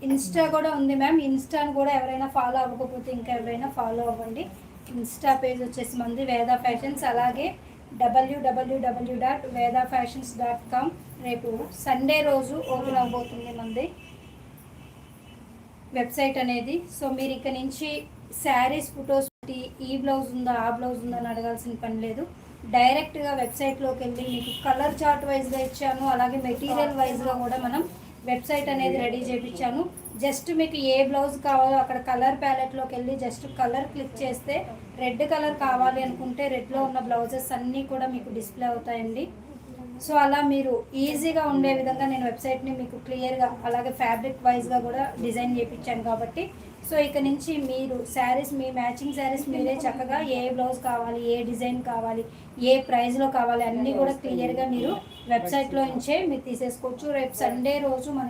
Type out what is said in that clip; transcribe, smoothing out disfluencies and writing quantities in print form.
Insta కూడా ఉంది ma'am. ఇన్స్టాను కూడా ఎవరైనా ఫాలో అవ్వకపోతే ఇంకా ఎవరైనా ఫాలో అవ్వండి. ఇన్స్టా పేజ్ వచ్చేసి మంది వేద ఫ్యాషన్స్, అలాగే www.vedafashions.com. రేపు సండే రోజు ఓపెన్ అవబోతుంది మంది వెబ్సైట్ అనేది. సో మీరు ఇక్కడ నుంచి శారీస్ ఫొటోస్ పెట్టి ఈ బ్లౌజ్ ఉందా ఆ బ్లౌజ్ ఉందా అని అడగాల్సిన పని లేదు. డైరెక్ట్గా వెబ్సైట్లోకి వెళ్ళి మీకు కలర్ చార్ట్ వైజ్గా ఇచ్చాను, అలాగే మెటీరియల్ వైజ్గా కూడా మనం వెబ్సైట్ అనేది రెడీ చేయించాను. జస్ట్ మీకు ఏ బ్లౌజ్ కావాలో అక్కడ కలర్ ప్యాలెట్లోకి వెళ్ళి జస్ట్ కలర్ క్లిక్ చేస్తే రెడ్ కలర్ కావాలి అనుకుంటే రెడ్లో ఉన్న బ్లౌజెస్ అన్నీ కూడా మీకు డిస్ప్లే అవుతాయండి. సో అలా మీరు ఈజీగా ఉండే విధంగా నేను వెబ్సైట్ని మీకు క్లియర్గా అలాగే ఫ్యాబ్రిక్ వైజ్గా కూడా డిజైన్ చేయించాను కాబట్టి సో ఇక నుంచి మీరు శారీస్, మీ మ్యాచింగ్ శారీస్ మీరే చక్కగా ఏ బ్లౌజ్ కావాలి, ఏ డిజైన్ కావాలి, ఏ ప్రైస్లో కావాలి అన్నీ కూడా క్లియర్గా మీరు వెబ్సైట్లో నుంచే మీరు తీసేసుకోవచ్చు. రేపు సండే రోజు మనకి